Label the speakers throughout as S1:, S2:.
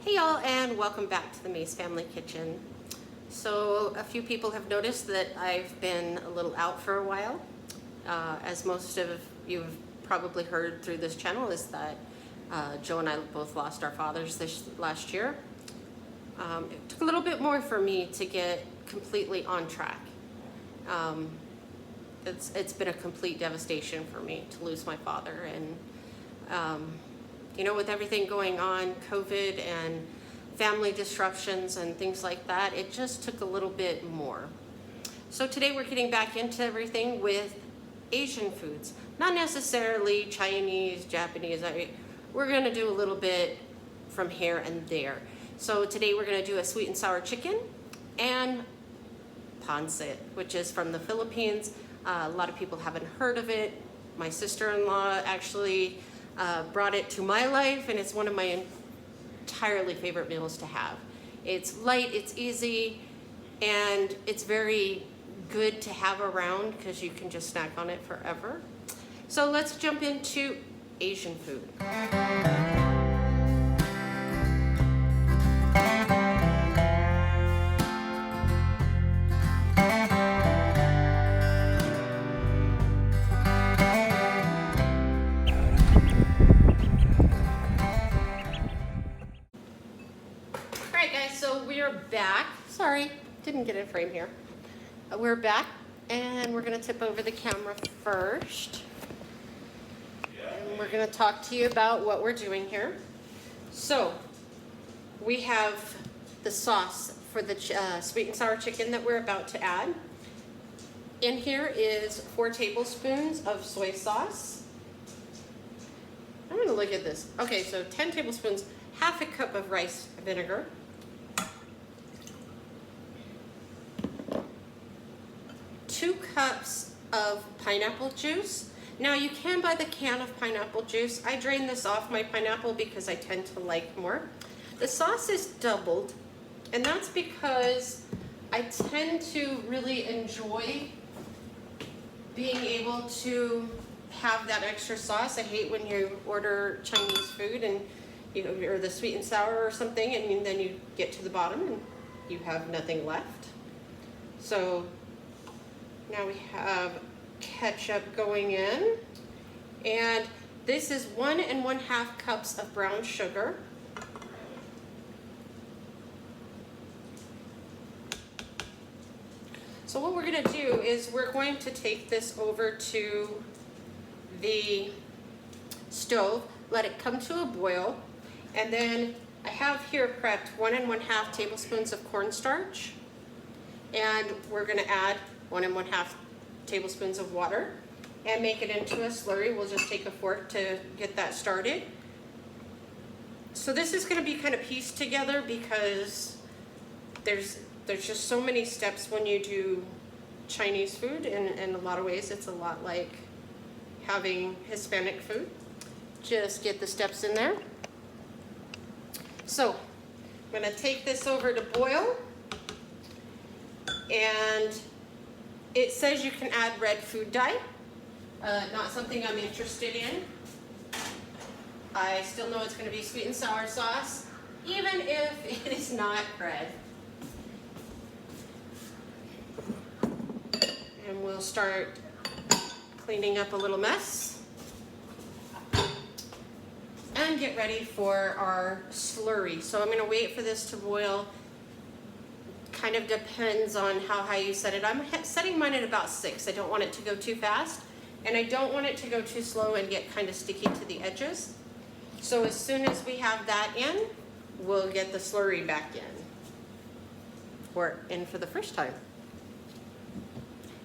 S1: Hey y'all, and welcome back to the Mace Family Kitchen. So a few people have noticed that I've been a little out for a while. As most of you have probably heard through this channel, is that Joe and I both lost our fathers this last year. It took a little bit more for me to get completely on track. It's been a complete devastation for me to lose my father, and you know, with everything going on, COVID and family disruptions and things like that, it just took a little bit more. So today we're getting back into everything with Asian foods. Not necessarily Chinese, Japanese. We're gonna do a little bit from here and there. So today we're gonna do a sweet and sour chicken and Pancit, which is from the Philippines. A lot of people haven't heard of it. My sister-in-law actually brought it to my life, and it's one of my entirely favorite meals to have. It's light, it's easy, and it's very good to have around because you can just snack on it forever. So let's jump into Asian food. So we're back. Sorry, didn't get in frame here. We're back, and we're gonna tip over the camera first. And we're gonna talk to you about what we're doing here. So we have the sauce for the sweet and sour chicken that we're about to add. In here is 4 tablespoons of soy sauce. I'm gonna look at this. Okay, so 10 tablespoons, half a cup of rice vinegar. 2 cups of pineapple juice. Now you can buy the can of pineapple juice. I drain this off my pineapple because I tend to like more. The sauce is doubled, and that's because I tend to really enjoy being able to have that extra sauce. I hate when you order Chinese food and you know, or the sweet and sour or something, and then you get to the bottom and you have nothing left. So now we have ketchup going in, and this is 1 1/2 cups of brown sugar. So what we're gonna do is we're going to take this over to the stove, let it come to a boil, and then I have here prepped 1 1/2 tablespoons of cornstarch, and we're gonna add 1 1/2 tablespoons of water and make it into a slurry. We'll just take a fork to get that started. So this is going to be kind of pieced together because there's just so many steps when you do Chinese food, and in a lot of ways it's a lot like having Hispanic food. Just get the steps in there. So I'm going to take this over to boil, and it says you can add red food dye. Not something I'm interested in. I still know it's going to be sweet and sour sauce, even if it is not red. And we'll start cleaning up a little mess and get ready for our slurry. So I'm going to wait for this to boil. Kind of depends on how high you set it. I'm setting mine at about 6. I don't want it to go too fast, and I don't want it to go too slow and get kind of sticky to the edges. So as soon as we have that in, we'll get the slurry back in. Or in for the first time.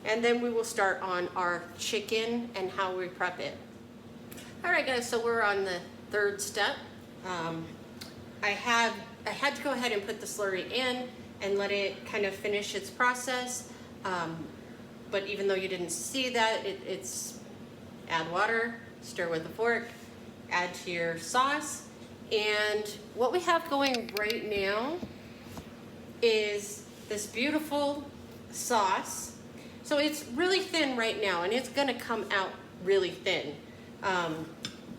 S1: And then we will start on our chicken and how we prep it. All right, guys, so we're on the 3rd step. I had to go ahead and put the slurry in and let it kind of finish its process. But even though you didn't see that, it's add water, stir with a fork, add to your sauce. And what we have going right now is this beautiful sauce. So it's really thin right now, and it's gonna come out really thin.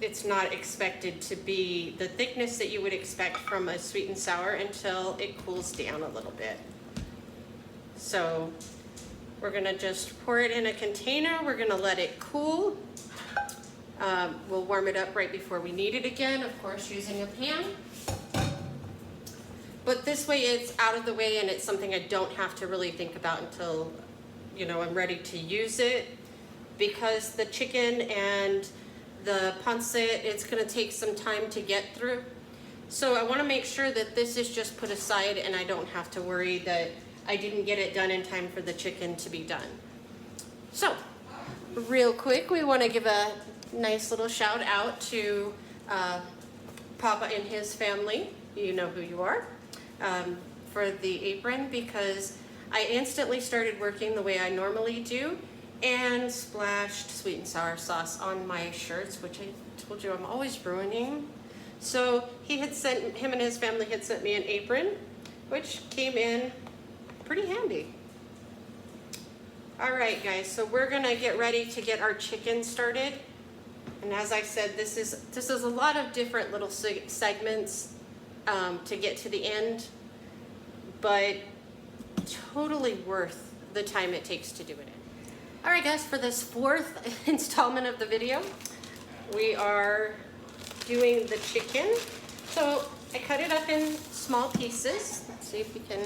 S1: it's not expected to be the thickness that you would expect from a sweet and sour until it cools down a little bit. So we're gonna just pour it in a container. We're gonna let it cool. We'll warm it up right before we need it again, of course, using a pan. But this way it's out of the way and it's something I don't have to really think about until, you know, I'm ready to use it. Because the chicken and the pancit, it's gonna take some time to get through. So I wanna make sure that this is just put aside and I don't have to worry that I didn't get it done in time for the chicken to be done. So, real quick, we wanna give a nice little shout out to Papa and his family, you know who you are, for the apron, because I instantly started working the way I normally do and splashed sweet and sour sauce on my shirts, which I told you I'm always ruining. So him and his family had sent me an apron, which came in pretty handy. All right, guys, so we're gonna get ready to get our chicken started. And as I said, this is a lot of different little segments to get to the end, but totally worth the time it takes to do it. All right, guys, for this fourth installment of the video, we are doing the chicken. So I cut it up in small pieces. Let's see if we can.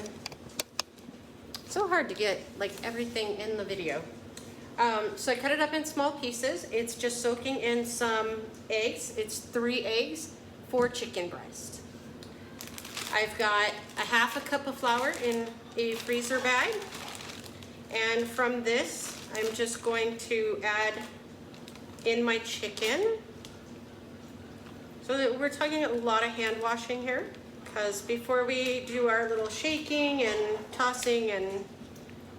S1: It's so hard to get like everything in the video. So I cut it up in small pieces. It's just soaking in some eggs. It's 3 eggs, 4 chicken breast. I've got a half a cup of flour in a freezer bag. And from this, I'm just going to add in my chicken. So that we're talking a lot of hand washing here, because before we do our little shaking and tossing and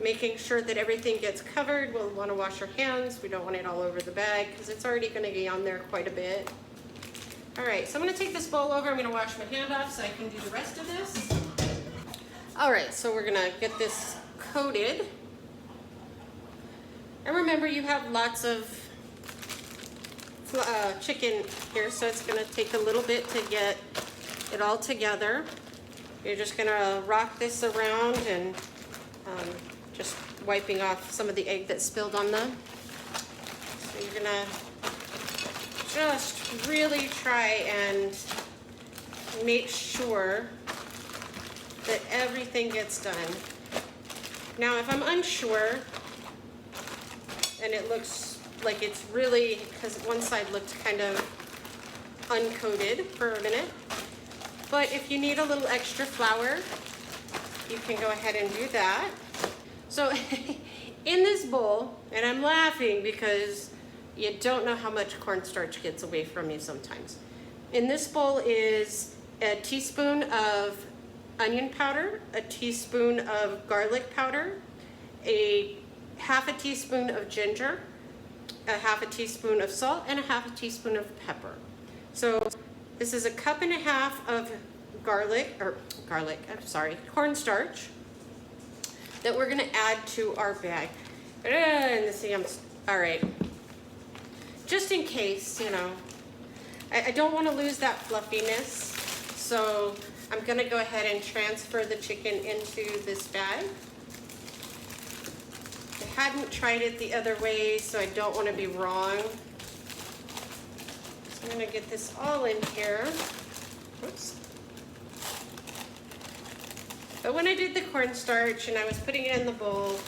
S1: making sure that everything gets covered, we'll want to wash our hands. We don't want it all over the bag because it's already going to be on there quite a bit. All right, so I'm going to take this bowl over. I'm going to wash my hand off so I can do the rest of this. All right, so we're going to get this coated. And remember, you have lots of chicken here, so it's going to take a little bit to get it all together. You're just going to rock this around and just wiping off some of the egg that spilled on them. So you're going to just really try and make sure that everything gets done. Now, if I'm unsure, and it looks like it's really, because one side looked kind of uncoated for a minute. But if you need a little extra flour, you can go ahead and do that. So in this bowl, and I'm laughing because you don't know how much cornstarch gets away from you sometimes. In this bowl is a teaspoon of onion powder, a teaspoon of garlic powder, a half a teaspoon of ginger, a half a teaspoon of salt, and a half a teaspoon of pepper. So this is a cup and a half of cornstarch that we're gonna add to our bag. And see, all right. Just in case, you know, I don't want to lose that fluffiness, so I'm gonna go ahead and transfer the chicken into this bag. I hadn't tried it the other way, so I don't want to be wrong. So I'm gonna get this all in here. Oops. But when I did the cornstarch and I was putting it in the bowl,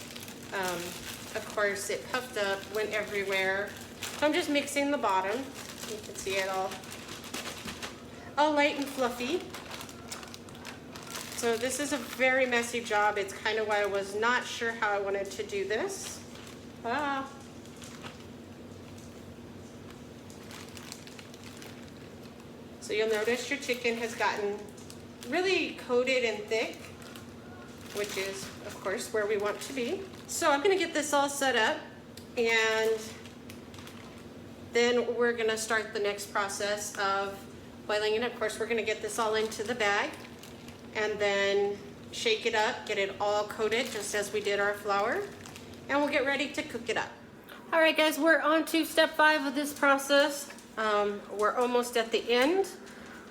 S1: of course it puffed up, went everywhere. So I'm just mixing the bottom. You can see it all light and fluffy. So this is a very messy job. It's kind of why I was not sure how I wanted to do this. So you'll notice your chicken has gotten really coated and thick, which is, of course, where we want to be. So I'm gonna get this all set up, and then we're gonna start the next process of boiling it. Of course, we're gonna get this all into the bag, and then shake it up, get it all coated just as we did our flour, and we'll get ready to cook it up. All right, guys, we're on to step 5 of this process. We're almost at the end.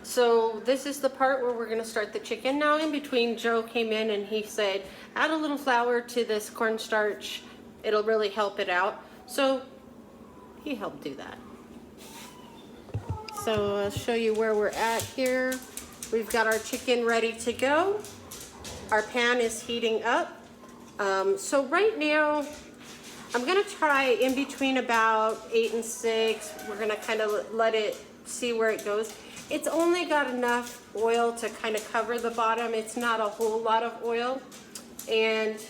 S1: So this is the part where we're gonna start the chicken. Now in between, Joe came in and he said, add a little flour to this cornstarch. It'll really help it out. So he helped do that. So I'll show you where we're at here. We've got our chicken ready to go. Our pan is heating up. So right now, I'm gonna try in between about 8 and 6. We're gonna kind of let it see where it goes. It's only got enough oil to kind of cover the bottom. It's not a whole lot of oil. And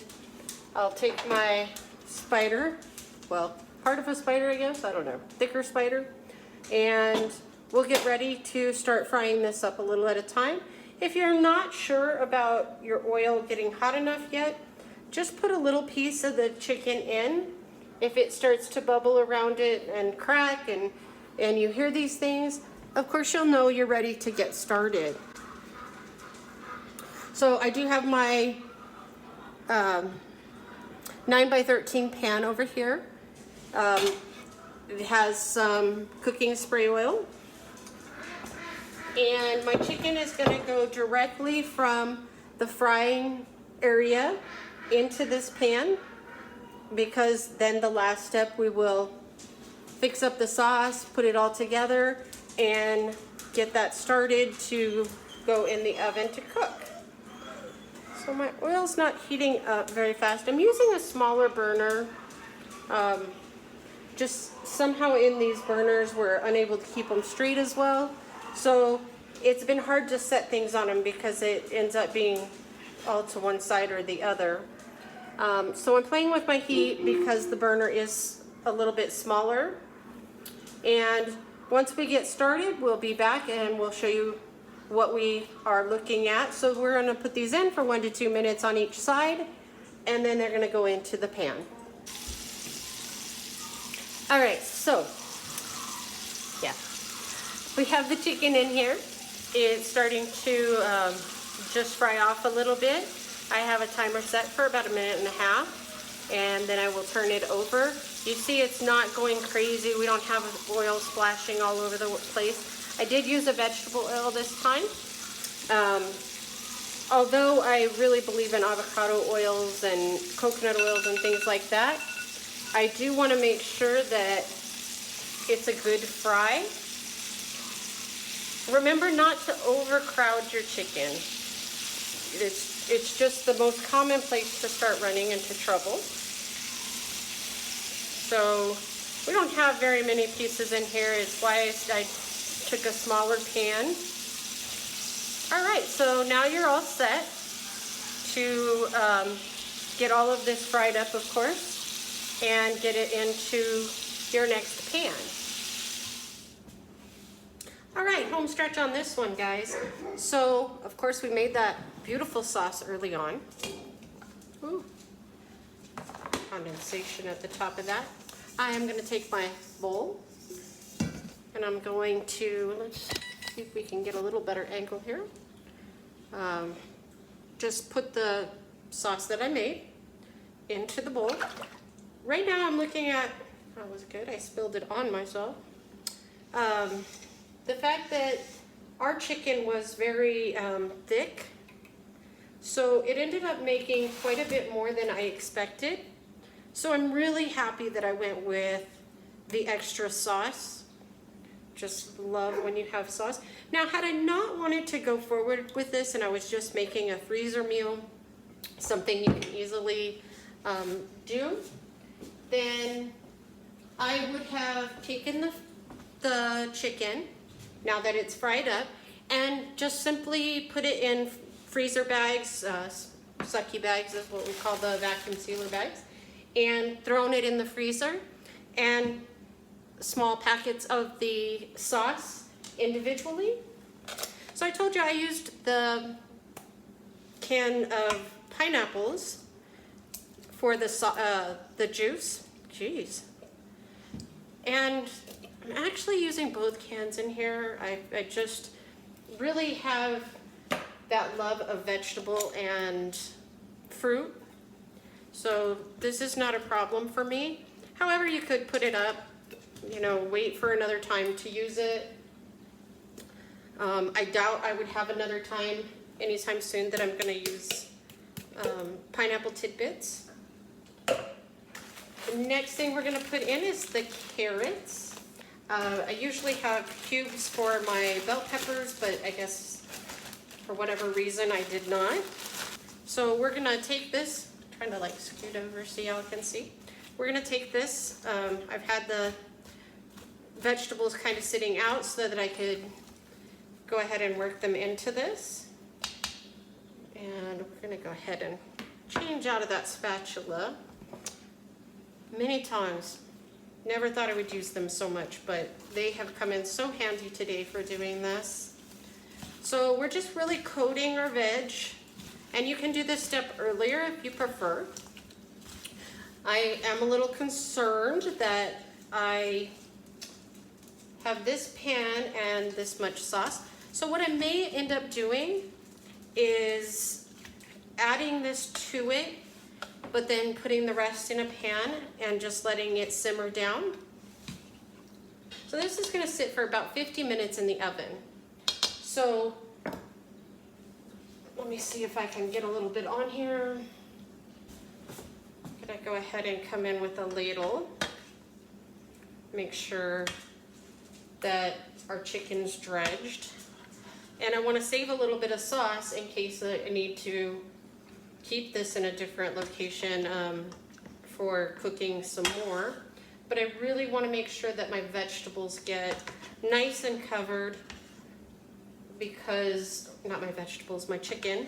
S1: I'll take my spider, well, part of a spider, I guess, I don't know, thicker spider. And we'll get ready to start frying this up a little at a time. If you're not sure about your oil getting hot enough yet, just put a little piece of the chicken in. If it starts to bubble around it and crack and you hear these things, of course you'll know you're ready to get started. So I do have my 9x13 pan over here. It has some cooking spray oil. And my chicken is going to go directly from the frying area into this pan, because then the last step we will fix up the sauce, put it all together, and get that started to go in the oven to cook. So my oil's not heating up very fast. I'm using a smaller burner. Just somehow in these burners we're unable to keep them straight as well. So it's been hard to set things on them because it ends up being all to one side or the other. So I'm playing with my heat because the burner is a little bit smaller. And once we get started, we'll be back and we'll show you what we are looking at. So we're going to put these in for 1 to 2 minutes on each side, and then they're going to go into the pan. All right, so yeah, we have the chicken in here. It's starting to just fry off a little bit. I have a timer set for about 1.5 minutes, and then I will turn it over. You see it's not going crazy. We don't have oil splashing all over the place. I did use a vegetable oil this time. Although I really believe in avocado oils and coconut oils and things like that, I do want to make sure that it's a good fry. Remember not to overcrowd your chicken. It's just the most common place to start running into trouble. So we don't have very many pieces in here. It's why I took a smaller pan. All right, so now you're all set to get all of this fried up, of course, and get it into your next pan. All right, home stretch on this one, guys. So, of course, we made that beautiful sauce early on. Ooh. Condensation at the top of that. I am going to take my bowl, and I'm going to, let's see if we can get a little better angle here. Just put the sauce that I made into the bowl. Right now I'm looking at, that was good, I spilled it on myself. The fact that our chicken was very thick, so it ended up making quite a bit more than I expected. So I'm really happy that I went with the extra sauce. Just love when you have sauce. Now, had I not wanted to go forward with this and I was just making a freezer meal, something you can easily do, then I would have taken the chicken, now that it's fried up, and just simply put it in freezer bags, sucky bags is what we call the vacuum sealer bags, and thrown it in the freezer, and small packets of the sauce individually. So I told you I used the can of pineapples for the juice. Jeez. And I'm actually using both cans in here. I just really have that love of vegetable and fruit. So this is not a problem for me. However, you could put it up you know, wait for another time to use it. I doubt I would have another time anytime soon that I'm going to use pineapple tidbits. The next thing we're going to put in is the carrots. I usually have cubes for my bell peppers, but I guess for whatever reason I did not. So we're going to take this, I'm trying to like scoot over so y'all can see. We're going to take this, I've had the vegetables kind of sitting out so that I could go ahead and work them into this. And we're going to go ahead and change out of that spatula many times. Never thought I would use them so much, but they have come in so handy today for doing this. So we're just really coating our veg, and you can do this step earlier if you prefer. I am a little concerned that I have this pan and this much sauce. So what I may end up doing is adding this to it, but then putting the rest in a pan and just letting it simmer down. So this is going to sit for about 50 minutes in the oven. So let me see if I can get a little bit on here. Could I go ahead and come in with a ladle? Make sure that our chicken's dredged. And I want to save a little bit of sauce in case I need to keep this in a different location for cooking some more. But I really want to make sure that my vegetables get nice and covered because, not my vegetables, my chicken,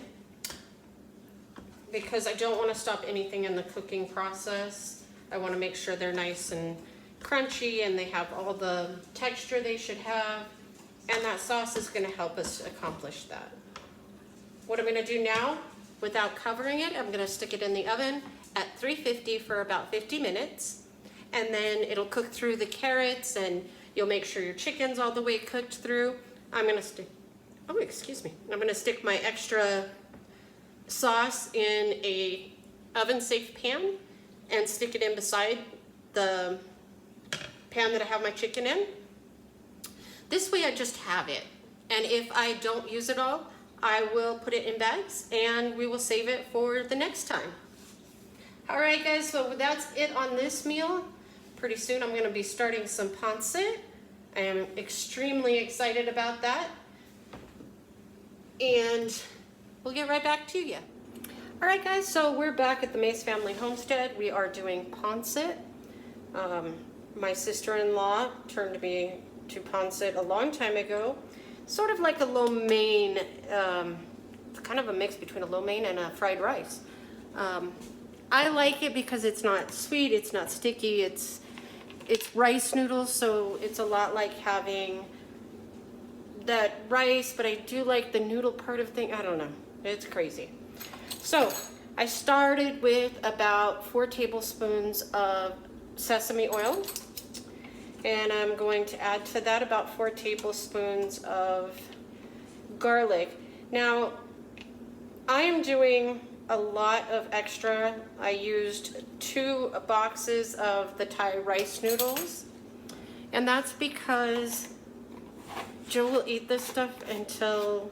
S1: because I don't want to stop anything in the cooking process. I want to make sure they're nice and crunchy and they have all the texture they should have. And that sauce is going to help us accomplish that. What I'm going to do now, without covering it, I'm going to stick it in the oven at 350 for about 50 minutes. And then it'll cook through the carrots and you'll make sure your chicken's all the way cooked through. I'm going to stick, oh, excuse me. I'm going to stick my extra sauce in a oven-safe pan and stick it in beside the pan that I have my chicken in. This way I just have it, and if I don't use it all, I will put it in bags and we will save it for the next time. All right guys, so that's it on this meal. Pretty soon I'm gonna be starting some pancit. I am extremely excited about that. And we'll get right back to you. All right guys, so we're back at the Mace Family Homestead. We are doing pancit. My sister-in-law turned me to pancit a long time ago. Sort of like a lo mein, kind of a mix between a lo mein and a fried rice. I like it because it's not sweet, it's not sticky, it's rice noodles, so it's a lot like having that rice, but I do like the noodle part of thing. I don't know, it's crazy. So I started with about 4 tablespoons of sesame oil. And I'm going to add to that about 4 tablespoons of garlic. Now, I am doing a lot of extra. I used 2 boxes of the Thai rice noodles. And that's because Joe will eat this stuff until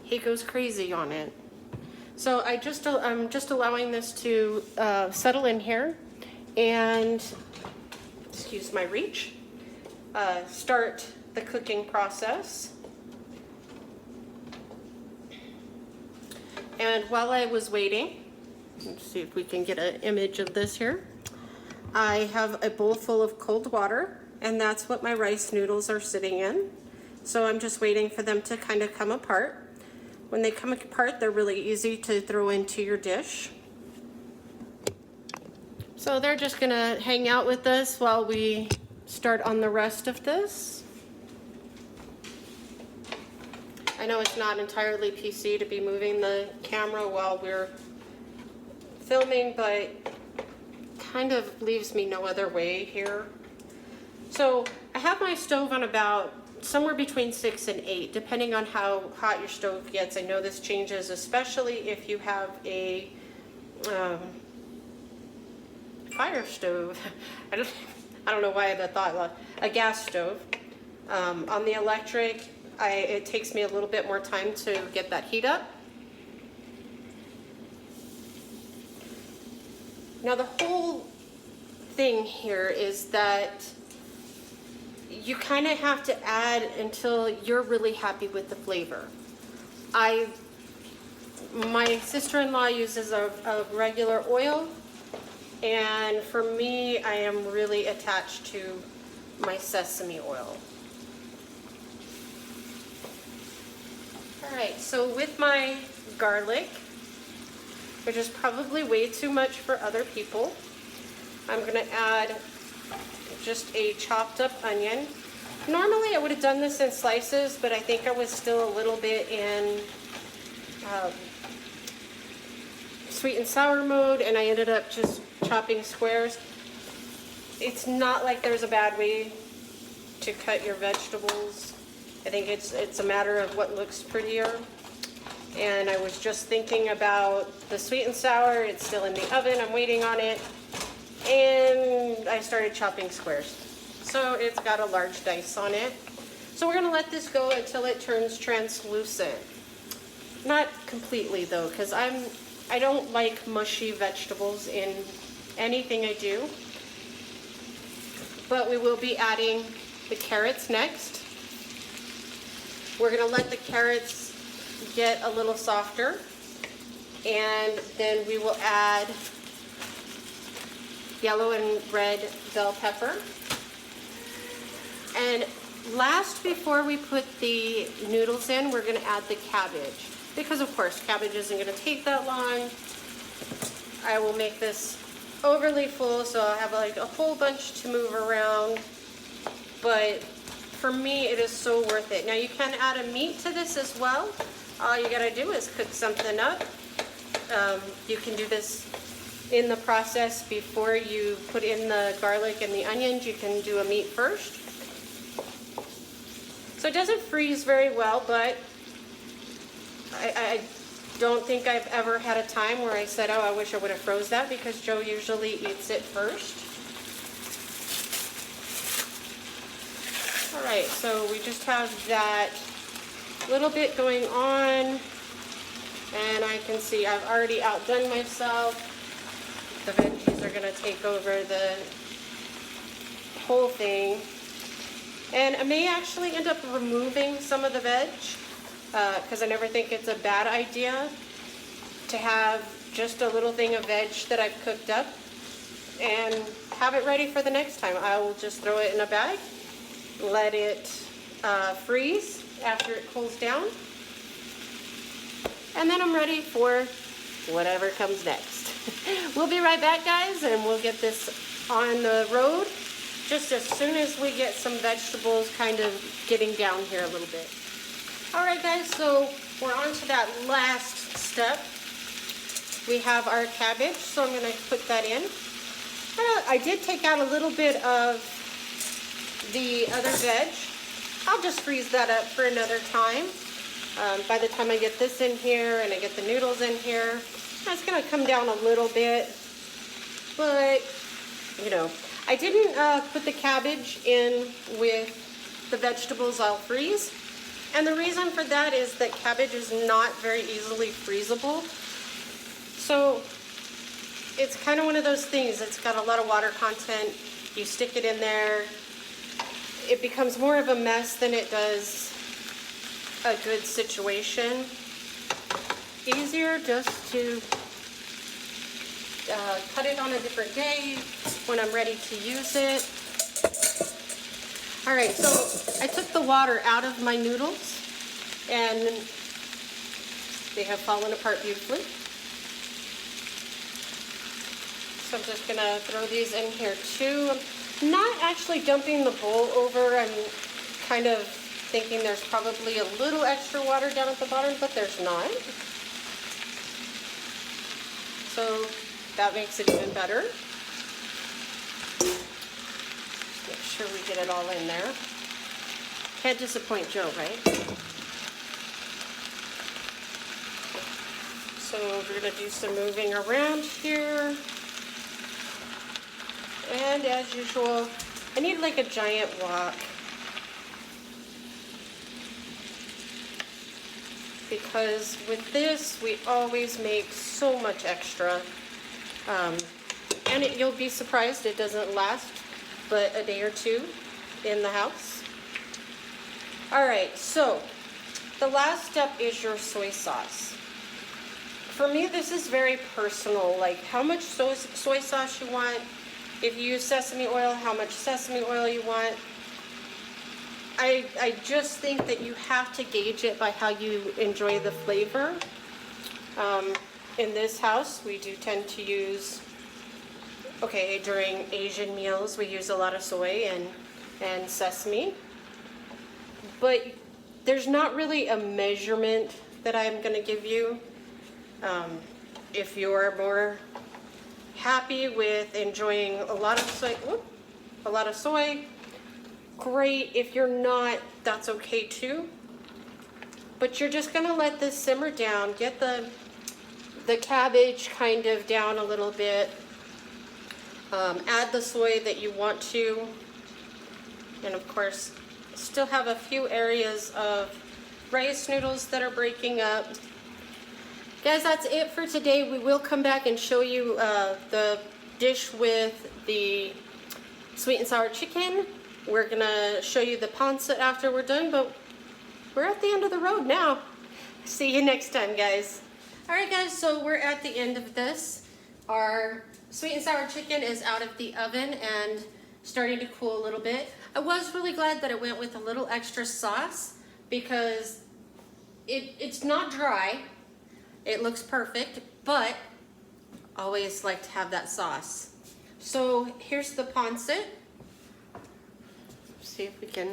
S1: he goes crazy on it. So I'm just allowing this to settle in here and, excuse my reach, start the cooking process. And while I was waiting, let's see if we can get an image of this here. I have a bowl full of cold water, and that's what my rice noodles are sitting in. So I'm just waiting for them to kind of come apart. When they come apart, they're really easy to throw into your dish. So they're just gonna hang out with us while we start on the rest of this. I know it's not entirely PC to be moving the camera while we're filming, but kind of leaves me no other way here. So I have my stove on about somewhere between 6 and 8, depending on how hot your stove gets. I know this changes, especially if you have a fire stove. I don't know why the thought, a gas stove. On the electric, it takes me a little bit more time to get that heat up. Now the whole thing here is that you kind of have to add until you're really happy with the flavor. My sister-in-law uses a regular oil, and for me, I am really attached to my sesame oil. All right, so with my garlic, which is probably way too much for other people, I'm gonna add just a chopped up onion. Normally I would have done this in slices, but I think I was still a little bit in sweet and sour mode, and I ended up just chopping squares. It's not like there's a bad way to cut your vegetables. I think it's a matter of what looks prettier. And I was just thinking about the sweet and sour. It's still in the oven. I'm waiting on it. And I started chopping squares. So it's got a large dice on it. So we're gonna let this go until it turns translucent. Not completely though, because I don't like mushy vegetables in anything I do. But we will be adding the carrots next. We're gonna let the carrots get a little softer, and then we will add yellow and red bell pepper. And last, before we put the noodles in, we're gonna add the cabbage, because of course cabbage isn't gonna take that long. I will make this overly full, so I'll have like a whole bunch to move around, but for me it is so worth it. Now you can add a meat to this as well. All you gotta do is cook something up. You can do this in the process before you put in the garlic and the onions. You can do a meat first. So it doesn't freeze very well, but I don't think I've ever had a time where I said, oh, I wish I would have froze that, because Joe usually eats it first. All right, so we just have that little bit going on, and I can see I've already outdone myself. The veggies are gonna take over the whole thing. And I may actually end up removing some of the veg, because I never think it's a bad idea to have just a little thing of veg that I've cooked up and have it ready for the next time. I will just throw it in a bag, let it freeze after it cools down, and then I'm ready for whatever comes next. We'll be right back, guys, and we'll get this on the road just as soon as we get some vegetables kind of getting down here a little bit. All right, guys, so we're on to that last step. We have our cabbage, so I'm going to put that in. I did take out a little bit of the other veg. I'll just freeze that up for another time. By the time I get this in here and I get the noodles in here, that's going to come down a little bit. But, you know, I didn't put the cabbage in with the vegetables I'll freeze. And the reason for that is that cabbage is not very easily freezable. So it's kind of one of those things. It's got a lot of water content. You stick it in there, it becomes more of a mess than it does a good situation. Easier just to cut it on a different day when I'm ready to use it. All right, so I took the water out of my noodles and they have fallen apart beautifully. So I'm just gonna throw these in here too. I'm not actually dumping the bowl over. I'm kind of thinking there's probably a little extra water down at the bottom, but there's not. So that makes it even better. Make sure we get it all in there. Can't disappoint Joe, right? So we're gonna do some moving around here. And as usual, I need like a giant wok. Because with this, we always make so much extra. And you'll be surprised it doesn't last but a day or two in the house. All right, so the last step is your soy sauce. For me, this is very personal, like how much soy sauce you want. If you use sesame oil, how much sesame oil you want. I just think that you have to gauge it by how you enjoy the flavor. In this house, we do tend to use, during Asian meals, we use a lot of soy and sesame. But there's not really a measurement that I'm going to give you. If you're more happy with enjoying a lot of soy, great. If you're not, that's okay too. But you're just gonna let this simmer down, get the cabbage kind of down a little bit, add the soy that you want to, and of course still have a few areas of rice noodles that are breaking up. Guys, that's it for today. We will come back and show you the dish with the sweet and sour chicken. We're gonna show you the pancit after we're done, but we're at the end of the road now. See you next time, guys. All right, guys, so we're at the end of this. Our sweet and sour chicken is out of the oven and starting to cool a little bit. I was really glad that it went with a little extra sauce because it's not dry. It looks perfect, but always like to have that sauce. So here's the pancit. See if we can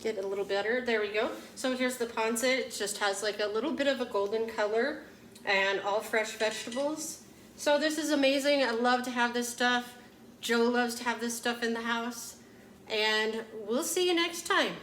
S1: get it a little better. There we go. So here's the pancit. It just has like a little bit of a golden color and all fresh vegetables. So this is amazing. I love to have this stuff. Joe loves to have this stuff in the house. And we'll see you next time.